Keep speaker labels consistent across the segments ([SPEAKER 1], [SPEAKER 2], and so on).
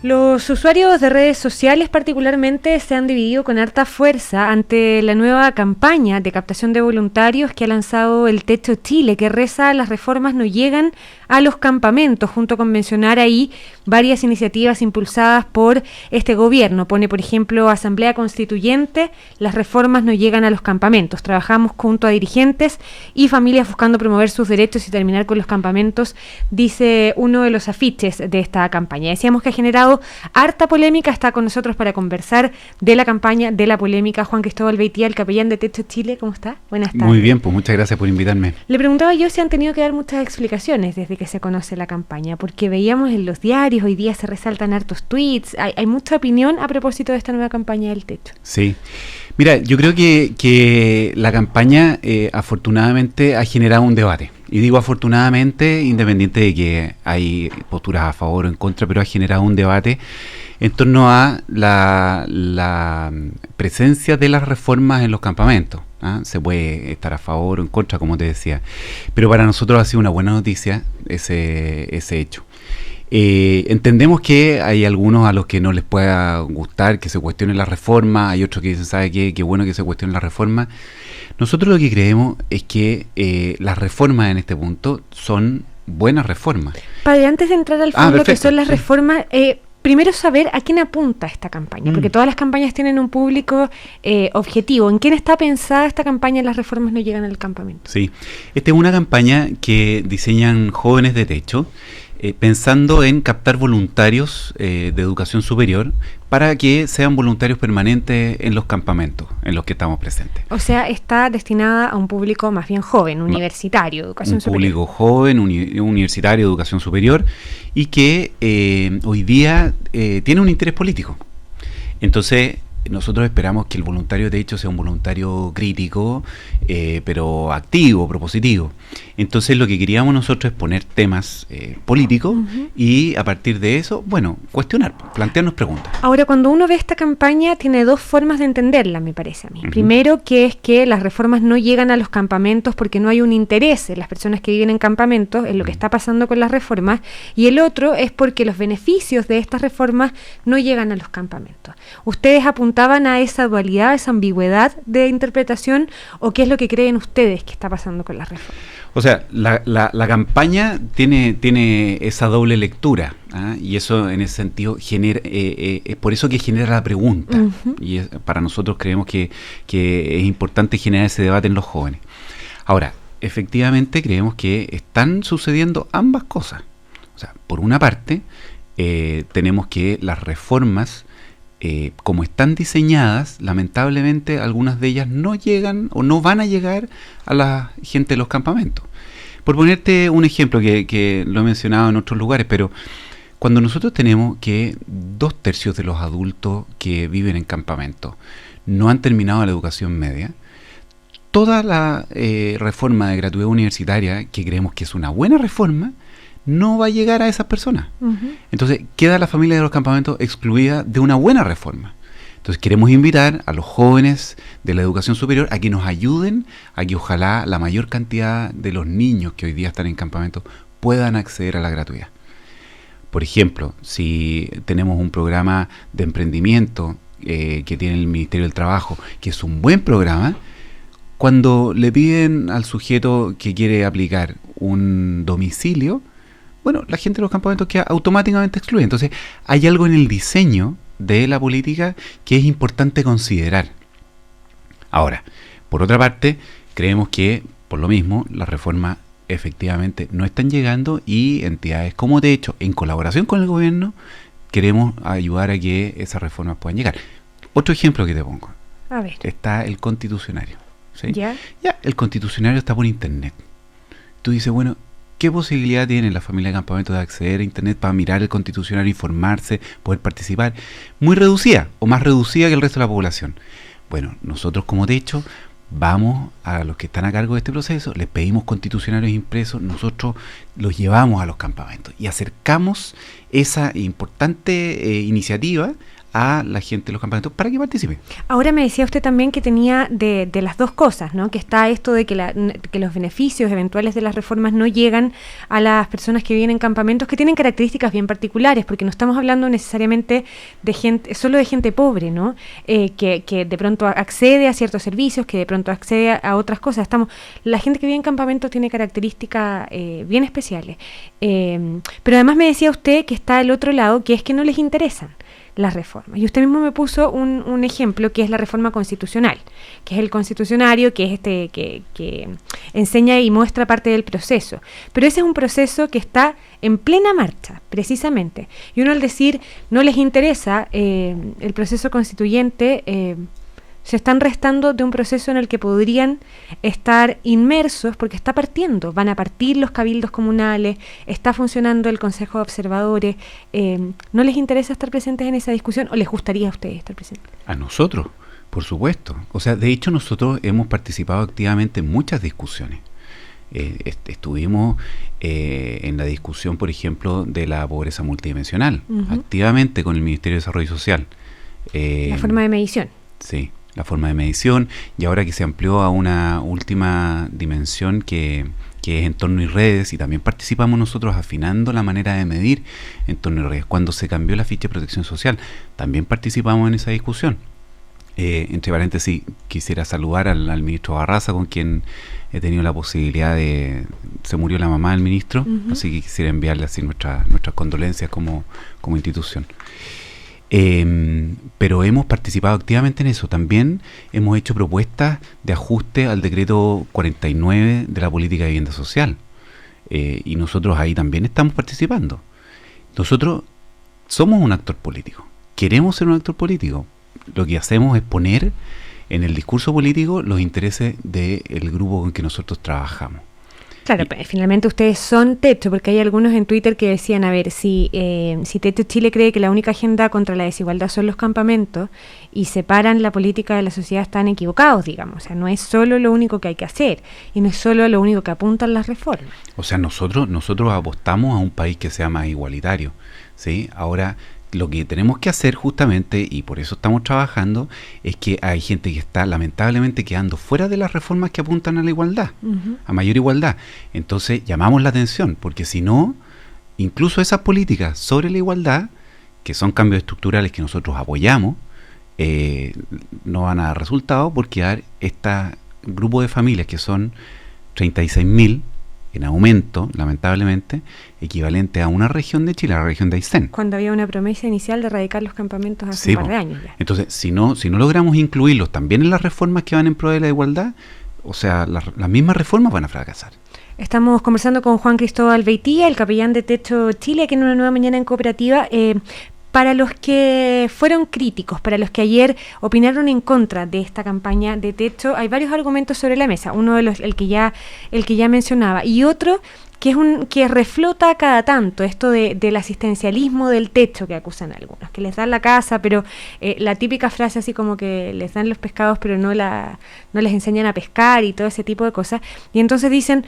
[SPEAKER 1] Los usuarios de redes sociales particularmente se han dividido con harta fuerza ante la nueva campaña de captación de voluntarios que ha lanzado el Techo Chile, que reza "las reformas no llegan a los campamentos", junto con mencionar ahí varias iniciativas impulsadas por este gobierno. Pone, por ejemplo, Asamblea Constituyente, "las reformas no llegan a los campamentos. Trabajamos junto a dirigentes y familias buscando promover sus derechos y terminar con los campamentos", dice uno de los afiches de esta campaña. Decíamos que ha generado harta polémica. Está con nosotros para conversar de la campaña, de la polémica, Juan Cristóbal Beitía, el capellán de Techo Chile. ¿Cómo está? Buenas tardes.
[SPEAKER 2] Muy bien, pues muchas gracias por invitarme.
[SPEAKER 1] Le preguntaba yo si han tenido que dar muchas explicaciones desde que se conoce la campaña, porque veíamos en los diarios, hoy día se resaltan hartos tweets, hay mucha opinión a propósito de esta nueva campaña del Techo.
[SPEAKER 2] Sí, mira, yo creo que la campaña afortunadamente ha generado un debate. Y digo afortunadamente, independiente de que hay posturas a favor o en contra, pero ha generado un debate en torno a la presencia de las reformas en los campamentos. Se puede estar a favor o en contra, como te decía, pero para nosotros ha sido una buena noticia ese hecho. Entendemos que hay algunos a los que no les pueda gustar que se cuestione la reforma, hay otros que dicen, ¿sabe qué? Qué bueno que se cuestione la reforma. Nosotros lo que creemos es que las reformas en este punto son buenas reformas.
[SPEAKER 1] Padre, antes de entrar al fondo, que son las reformas, primero saber a quién apunta esta campaña, porque todas las campañas tienen un público objetivo. ¿En quién está pensada esta campaña "las reformas no llegan al campamento"?
[SPEAKER 2] Sí, esta es una campaña que diseñan jóvenes de Techo, pensando en captar voluntarios de educación superior para que sean voluntarios permanentes en los campamentos en los que estamos presentes.
[SPEAKER 1] O sea, está destinada a un público más bien joven, universitario, educación superior.
[SPEAKER 2] Un público joven, universitario, educación superior, y que hoy día tiene un interés político. Entonces, nosotros esperamos que el voluntario de hecho sea un voluntario crítico, pero activo, propositivo. Entonces lo que queríamos nosotros es poner temas políticos y a partir de eso, bueno, cuestionar, plantearnos preguntas.
[SPEAKER 1] Ahora, cuando uno ve esta campaña, tiene dos formas de entenderla, me parece a mí. Primero, que es que las reformas no llegan a los campamentos porque no hay un interés en las personas que viven en campamentos en lo que está pasando con las reformas, y el otro es porque los beneficios de estas reformas no llegan a los campamentos. ¿Ustedes apuntaban a esa dualidad, a esa ambigüedad de interpretación, o qué es lo que creen ustedes que está pasando con las reformas?
[SPEAKER 2] O sea, la campaña tiene esa doble lectura, y eso en ese sentido genera, es por eso que genera la pregunta, y para nosotros creemos que es importante generar ese debate en los jóvenes. Ahora, efectivamente creemos que están sucediendo ambas cosas. O sea, por una parte, tenemos que las reformas, como están diseñadas, lamentablemente algunas de ellas no llegan o no van a llegar a la gente de los campamentos. Por ponerte un ejemplo que lo he mencionado en otros lugares, pero cuando nosotros tenemos que 2/3 de los adultos que viven en campamentos no han terminado la educación media, toda la reforma de gratuidad universitaria, que creemos que es una buena reforma, no va a llegar a esas personas. Entonces queda la familia de los campamentos excluida de una buena reforma. Entonces queremos invitar a los jóvenes de la educación superior a que nos ayuden a que ojalá la mayor cantidad de los niños que hoy día están en campamentos puedan acceder a la gratuidad. Por ejemplo, si tenemos un programa de emprendimiento que tiene el Ministerio del Trabajo, que es un buen programa, cuando le piden al sujeto que quiere aplicar un domicilio, bueno, la gente de los campamentos queda automáticamente excluida. Entonces, hay algo en el diseño de la política que es importante considerar. Ahora, por otra parte, creemos que, por lo mismo, las reformas efectivamente no están llegando y entidades como de hecho, en colaboración con el gobierno, queremos ayudar a que esas reformas puedan llegar. Otro ejemplo que te pongo.
[SPEAKER 1] A ver.
[SPEAKER 2] Está el constitucionario. ¿Sí?
[SPEAKER 1] ¿Ya?
[SPEAKER 2] Ya, el constitucionario está por internet. Tú dices, bueno, ¿qué posibilidad tiene la familia de campamento de acceder a internet para mirar el constitucionario, informarse, poder participar? Muy reducida, o más reducida que el resto de la población. Bueno, nosotros como techo vamos a los que están a cargo de este proceso, les pedimos constitucionarios impresos, nosotros los llevamos a los campamentos y acercamos esa importante iniciativa a la gente de los campamentos para que participe.
[SPEAKER 1] Ahora me decía usted también que tenía de las dos cosas, ¿no? Que está esto de que los beneficios eventuales de las reformas no llegan a las personas que viven en campamentos, que tienen características bien particulares, porque no estamos hablando necesariamente de gente, solo de gente pobre, ¿no? Que de pronto accede a ciertos servicios, que de pronto accede a otras cosas. La gente que vive en campamentos tiene características bien especiales. Pero además me decía usted que está el otro lado, que es que no les interesan las reformas. Y usted mismo me puso un ejemplo, que es la reforma constitucional, que es el constitucionario, que es que enseña y muestra parte del proceso. Pero ese es un proceso que está en plena marcha, precisamente. Y uno al decir no les interesa el proceso constituyente, se están restando de un proceso en el que podrían estar inmersos, porque está partiendo, van a partir los cabildos comunales, está funcionando el Consejo de Observadores. ¿No les interesa estar presentes en esa discusión o les gustaría a ustedes estar presentes?
[SPEAKER 2] A nosotros, por supuesto. O sea, de hecho nosotros hemos participado activamente en muchas discusiones. Estuvimos en la discusión, por ejemplo, de la pobreza multidimensional, activamente con el Ministerio de Desarrollo Social.
[SPEAKER 1] La forma de medición.
[SPEAKER 2] Sí, la forma de medición, y ahora que se amplió a una última dimensión que es entorno y redes, y también participamos nosotros afinando la manera de medir entorno y redes. Cuando se cambió la ficha de protección social, también participamos en esa discusión. Entre paréntesis, quisiera saludar al ministro Barraza, con quien he tenido la posibilidad se murió la mamá del ministro, así que quisiera enviarle así nuestras condolencias como institución. Pero hemos participado activamente en eso. También hemos hecho propuestas de ajuste al decreto 49 de la política de vivienda social, y nosotros ahí también estamos participando. Nosotros somos un actor político, queremos ser un actor político. Lo que hacemos es poner en el discurso político los intereses del grupo con que nosotros trabajamos.
[SPEAKER 1] Claro, finalmente ustedes son Techo, porque hay algunos en Twitter que decían, a ver, si Techo Chile cree que la única agenda contra la desigualdad son los campamentos y separan la política de la sociedad, están equivocados, digamos. O sea, no es solo lo único que hay que hacer y no es solo lo único que apuntan las reformas.
[SPEAKER 2] O sea, nosotros apostamos a un país que sea más igualitario, ¿sí? Ahora, lo que tenemos que hacer justamente, y por eso estamos trabajando, es que hay gente que está lamentablemente quedando fuera de las reformas que apuntan a la igualdad, a mayor igualdad. Entonces llamamos la atención, porque si no, incluso esas políticas sobre la igualdad, que son cambios estructurales que nosotros apoyamos, no van a dar resultado, porque hay este grupo de familias que son 36.000 en aumento, lamentablemente, equivalente a una región de Chile, a la región de Aysén.
[SPEAKER 1] Cuando había una promesa inicial de erradicar los campamentos hace un par de años ya.
[SPEAKER 2] Entonces, si no logramos incluirlos también en las reformas que van en pro de la igualdad, o sea, las mismas reformas van a fracasar.
[SPEAKER 1] Estamos conversando con Juan Cristóbal Beitía, el capellán de Techo Chile, aquí en Una Nueva Mañana en Cooperativa. Para los que fueron críticos, para los que ayer opinaron en contra de esta campaña de Techo, hay varios argumentos sobre la mesa. Uno de los, el que ya mencionaba, y otro que es que reflota cada tanto esto del asistencialismo del Techo que acusan algunos, que les dan la casa, pero la típica frase así como que les dan los pescados, pero no les enseñan a pescar y todo ese tipo de cosas. Y entonces dicen,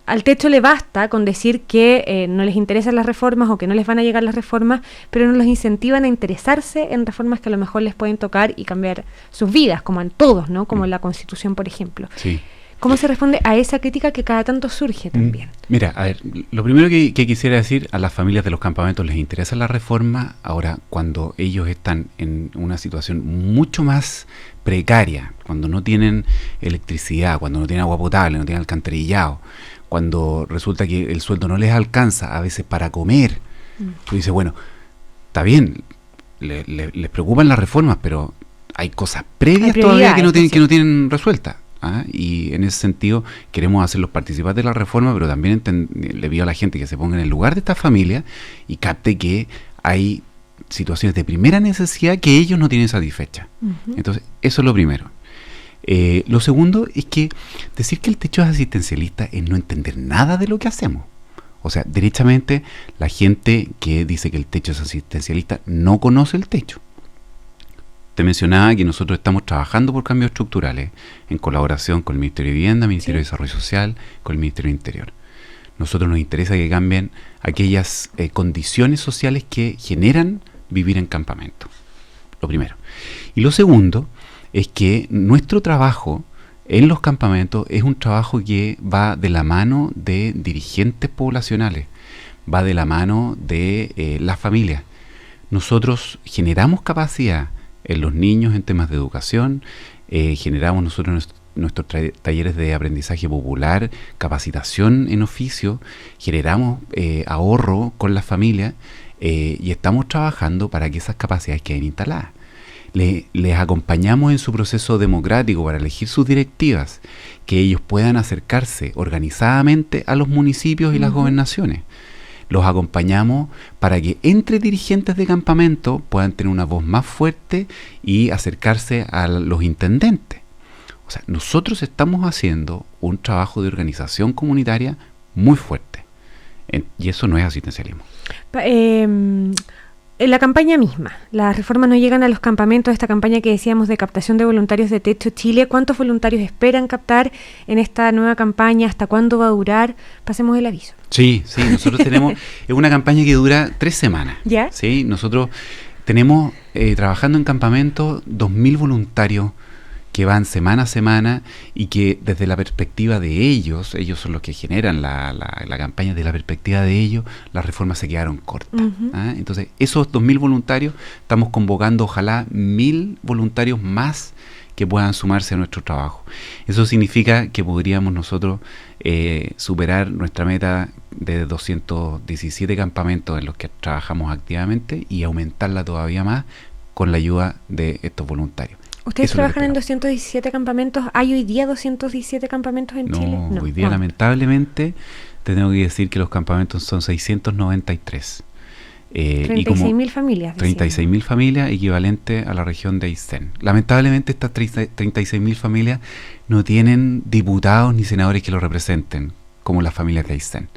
[SPEAKER 1] al Techo le basta con decir que no les interesan las reformas o que no les van a llegar las reformas, pero no los incentivan a interesarse en reformas que a lo mejor les pueden tocar y cambiar sus vidas, como en todos, ¿no? Como en la Constitución, por ejemplo.
[SPEAKER 2] Sí.
[SPEAKER 1] ¿Cómo se responde a esa crítica que cada tanto surge también?
[SPEAKER 2] Mira, a ver, lo primero que quisiera decir, a las familias de los campamentos les interesa la reforma. Ahora, cuando ellos están en una situación mucho más precaria, cuando no tienen electricidad, cuando no tienen agua potable, no tienen alcantarillado, cuando resulta que el sueldo no les alcanza a veces para comer, tú dices, bueno, está bien, les preocupan las reformas, pero hay cosas previas todavía que no tienen resueltas. Y en ese sentido queremos hacerlos participar de la reforma, pero también le pido a la gente que se ponga en el lugar de esta familia y capte que hay situaciones de primera necesidad que ellos no tienen satisfechas. Entonces, eso es lo primero. Lo segundo es que decir que el Techo es asistencialista es no entender nada de lo que hacemos. O sea, derechamente, la gente que dice que el Techo es asistencialista no conoce el Techo. Te mencionaba que nosotros estamos trabajando por cambios estructurales en colaboración con el Ministerio de Vivienda, Ministerio de Desarrollo Social, con el Ministerio del Interior. Nosotros nos interesa que cambien aquellas condiciones sociales que generan vivir en campamento. lo primero. Y lo segundo es que nuestro trabajo en los campamentos es un trabajo que va de la mano de dirigentes poblacionales, va de la mano de las familias. Nosotros generamos capacidad en los niños en temas de educación, generamos nosotros nuestros talleres de aprendizaje popular, capacitación en oficio, generamos ahorro con las familias y estamos trabajando para que esas capacidades queden instaladas. Les acompañamos en su proceso democrático para elegir sus directivas, que ellos puedan acercarse organizadamente a los municipios y las gobernaciones. Los acompañamos para que entre dirigentes de campamento puedan tener una voz más fuerte y acercarse a los intendentes. O sea, nosotros estamos haciendo un trabajo de organización comunitaria muy fuerte. Y eso no es asistencialismo.
[SPEAKER 1] En la campaña misma, las reformas no llegan a los campamentos, esta campaña que decíamos de captación de voluntarios de Techo Chile. ¿Cuántos voluntarios esperan captar en esta nueva campaña? ¿Hasta cuándo va a durar? Pasemos el aviso.
[SPEAKER 2] Sí, nosotros tenemos, es una campaña que dura 3 semanas.
[SPEAKER 1] ¿Ya?
[SPEAKER 2] Sí, nosotros tenemos trabajando en campamentos 2.000 voluntarios que van semana a semana y que desde la perspectiva de ellos son los que generan la campaña, desde la perspectiva de ellos, las reformas se quedaron cortas. Entonces, esos 2.000 voluntarios, estamos convocando ojalá 1.000 voluntarios más que puedan sumarse a nuestro trabajo. Eso significa que podríamos nosotros superar nuestra meta de 217 campamentos en los que trabajamos activamente y aumentarla todavía más con la ayuda de estos voluntarios.
[SPEAKER 1] ¿Ustedes trabajan en 217 campamentos? ¿Hay hoy día 217 campamentos en Chile?
[SPEAKER 2] No, hoy día lamentablemente te tengo que decir que los campamentos son 693.
[SPEAKER 1] 36.000 familias.
[SPEAKER 2] 36.000 familias, equivalente a la región de Aysén. Lamentablemente estas 36.000 familias no tienen diputados ni senadores que los representen, como las familias de Aysén.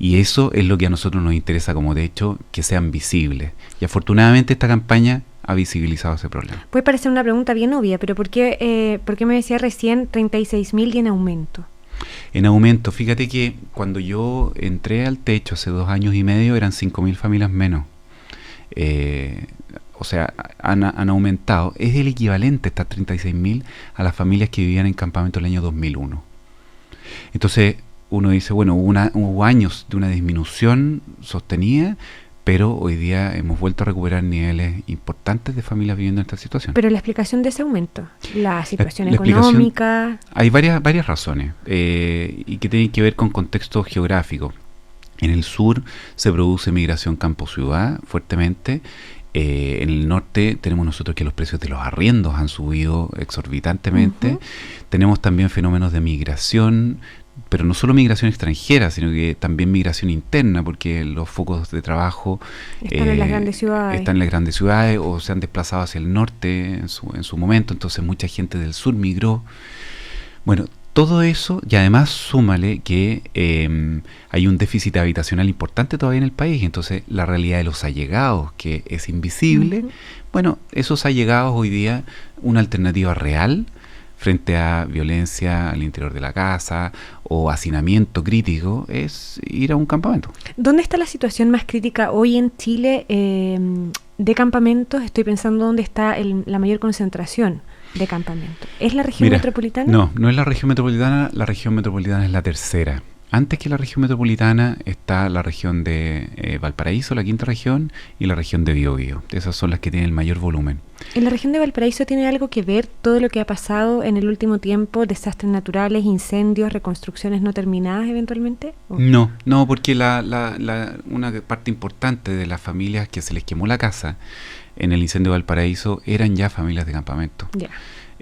[SPEAKER 2] Y eso es lo que a nosotros nos interesa como de hecho, que sean visibles. Y afortunadamente esta campaña ha visibilizado ese problema.
[SPEAKER 1] Puede parecer una pregunta bien obvia, pero ¿por qué me decía recién 36.000 y en aumento?
[SPEAKER 2] En aumento, fíjate que cuando yo entré al Techo hace 2 años y medio eran 5.000 familias menos. O sea, han aumentado. Es el equivalente, estas 36.000, a las familias que vivían en campamento el año 2001. Entonces, uno dice, bueno, hubo años de una disminución sostenida, pero hoy día hemos vuelto a recuperar niveles importantes de familias viviendo en esta situación.
[SPEAKER 1] Pero la explicación de ese aumento, la situación económica...
[SPEAKER 2] Hay varias razones, y que tienen que ver con contexto geográfico. En el sur se produce migración campo-ciudad fuertemente. En el norte tenemos nosotros que los precios de los arriendos han subido exorbitantemente. Tenemos también fenómenos de migración, pero no solo migración extranjera, sino que también migración interna, porque los focos de trabajo
[SPEAKER 1] están en las grandes ciudades
[SPEAKER 2] o se han desplazado hacia el norte en su momento, entonces mucha gente del sur migró. Bueno, todo eso, y además súmale que hay un déficit habitacional importante todavía en el país, entonces la realidad de los allegados, que es invisible, bueno, esos allegados hoy día, una alternativa real frente a violencia al interior de la casa o hacinamiento crítico, es ir a un campamento.
[SPEAKER 1] ¿Dónde está la situación más crítica hoy en Chile de campamentos? Estoy pensando dónde está la mayor concentración de campamentos. ¿Es la región metropolitana?
[SPEAKER 2] No es la región metropolitana es la tercera. Antes que la región metropolitana está la región de Valparaíso, la quinta región, y la región de Biobío. Esas son las que tienen el mayor volumen.
[SPEAKER 1] ¿En la región de Valparaíso tiene algo que ver todo lo que ha pasado en el último tiempo? ¿Desastres naturales, incendios, reconstrucciones no terminadas eventualmente? ¿O?
[SPEAKER 2] No, porque una parte importante de las familias que se les quemó la casa en el incendio de Valparaíso eran ya familias de campamento.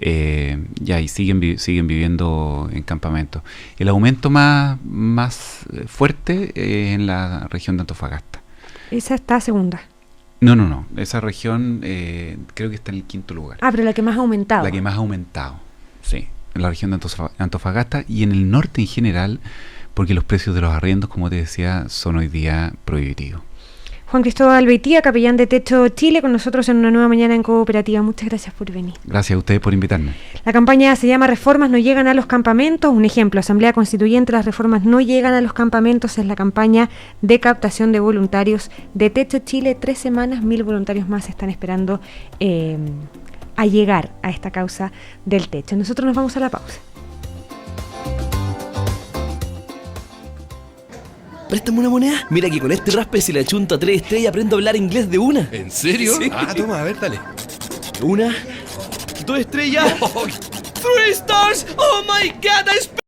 [SPEAKER 2] Y siguen viviendo en campamentos. El aumento más fuerte en la región de Antofagasta.
[SPEAKER 1] ¿Esa está segunda?
[SPEAKER 2] No. Esa región creo que está en el 5º lugar.
[SPEAKER 1] Pero la que más ha aumentado.
[SPEAKER 2] La que más ha aumentado, sí. En la región de Antofagasta y en el norte en general, porque los precios de los arriendos, como te decía, son hoy día prohibitivos.
[SPEAKER 1] Juan Cristóbal Beitía, capellán de Techo Chile, con nosotros en una nueva mañana en Cooperativa. Muchas gracias por venir.
[SPEAKER 2] Gracias a ustedes por invitarme.
[SPEAKER 1] La campaña se llama Reformas no llegan a los campamentos. Un ejemplo, Asamblea Constituyente, las reformas no llegan a los campamentos. Es la campaña de captación de voluntarios de Techo Chile. 3 semanas, 1000 voluntarios más están esperando a llegar a esta causa del techo. Nosotros nos vamos a la pausa.
[SPEAKER 3] ¿Préstame una moneda? Mira que con este raspe si le achunto a 3 estrellas aprendo a hablar inglés de una.
[SPEAKER 4] ¿En serio?
[SPEAKER 3] Sí.
[SPEAKER 4] Ah, toma, a ver, dale.
[SPEAKER 3] 1, 2 estrellas. 3 stars! Oh my god, I speak